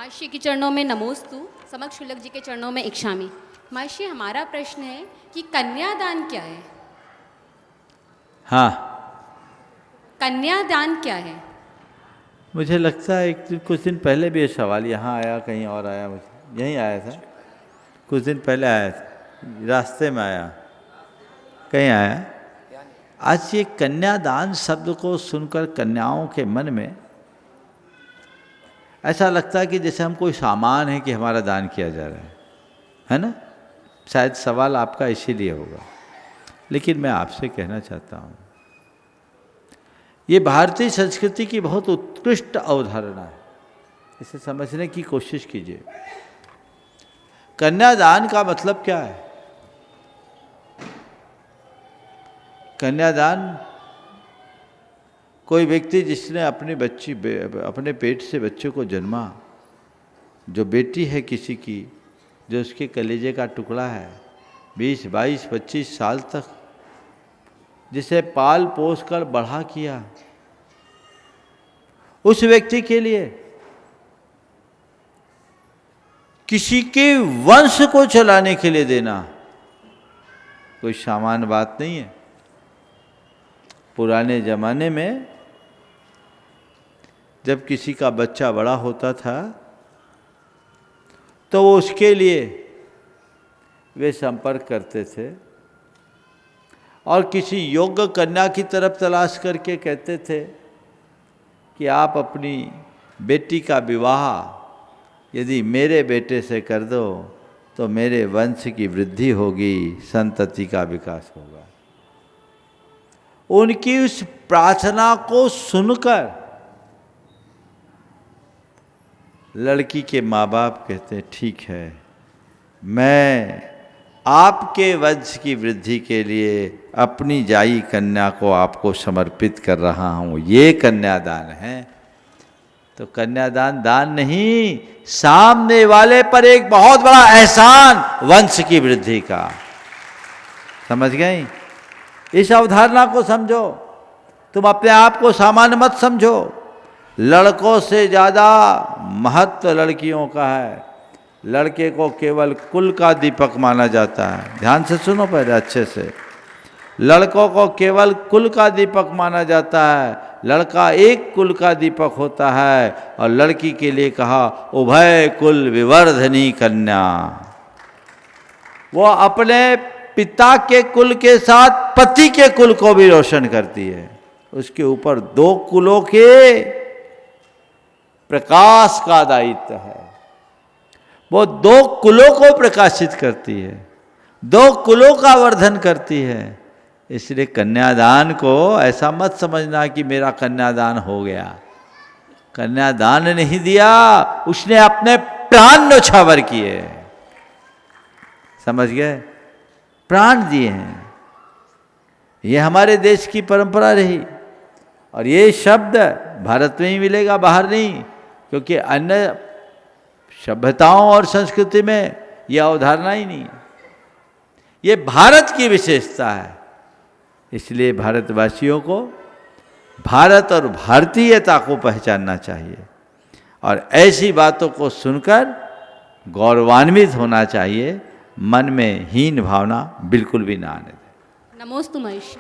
महर्षि के चरणों में नमोस्तु, समक्ष शुल्लक जी के चरणों में इक्षामि। महर्षि, हमारा प्रश्न है कि कन्यादान क्या है? हाँ, कन्यादान क्या है? मुझे लगता है कुछ दिन पहले भी ये सवाल यहाँ आया, कहीं और आया, मुझे यहीं आया था, कुछ दिन पहले आया था, रास्ते में आया, कहीं आया। आज ये कन्यादान शब्द को सुनकर कन्याओं के मन में ऐसा लगता है कि जैसे हम कोई सामान है कि हमारा दान किया जा रहा है ना? शायद सवाल आपका इसीलिए होगा। लेकिन मैं आपसे कहना चाहता हूँ, ये भारतीय संस्कृति की बहुत उत्कृष्ट अवधारणा है, इसे समझने की कोशिश कीजिए। कन्यादान का मतलब क्या है? कन्यादान कोई व्यक्ति जिसने अपने पेट से बच्चे को जन्मा, जो बेटी है किसी की, जो उसके कलेजे का टुकड़ा है, 20, 22, 25 साल तक जिसे पाल पोस कर बड़ा किया, उस व्यक्ति के लिए किसी के वंश को चलाने के लिए देना कोई सामान्य बात नहीं है। पुराने जमाने में जब किसी का बच्चा बड़ा होता था तो वो उसके लिए वे संपर्क करते थे और किसी योग्य कन्या की तरफ तलाश करके कहते थे कि आप अपनी बेटी का विवाह यदि मेरे बेटे से कर दो तो मेरे वंश की वृद्धि होगी, संतति का विकास होगा। उनकी उस प्रार्थना को सुनकर लड़की के माँ बाप कहते ठीक है, मैं आपके वंश की वृद्धि के लिए अपनी जाई कन्या को आपको समर्पित कर रहा हूँ, ये कन्यादान है। तो कन्यादान दान नहीं, सामने वाले पर एक बहुत बड़ा एहसान वंश की वृद्धि का। समझ गई? इस अवधारणा को समझो। तुम अपने आप को सामान्य मत समझो। लड़कों से ज़्यादा महत्व लड़कियों का है। लड़के को केवल कुल का दीपक माना जाता है। ध्यान से सुनो पहले अच्छे से। लड़कों को केवल कुल का दीपक माना जाता है। लड़का एक कुल का दीपक होता है और लड़की के लिए कहा उभय कुल विवर्धनी कन्या। वो अपने पिता के कुल के साथ पति के कुल को भी रोशन करती है। उसके ऊपर 2 कुलों के प्रकाश का दायित्व है। वो 2 कुलों को प्रकाशित करती है, 2 कुलों का वर्धन करती है। इसलिए कन्यादान को ऐसा मत समझना कि मेरा कन्यादान हो गया। कन्यादान नहीं दिया, उसने अपने प्राण न्यौछावर किए। समझ गए? प्राण दिए हैं। ये हमारे देश की परंपरा रही और ये शब्द भारत में ही मिलेगा, बाहर नहीं, क्योंकि अन्य सभ्यताओं और संस्कृति में यह अवधारणा ही नहीं है। ये भारत की विशेषता है। इसलिए भारतवासियों को भारत और भारतीयता को पहचानना चाहिए और ऐसी बातों को सुनकर गौरवान्वित होना चाहिए। मन में हीन भावना बिल्कुल भी ना आने दें। नमोस्तु महर्षि।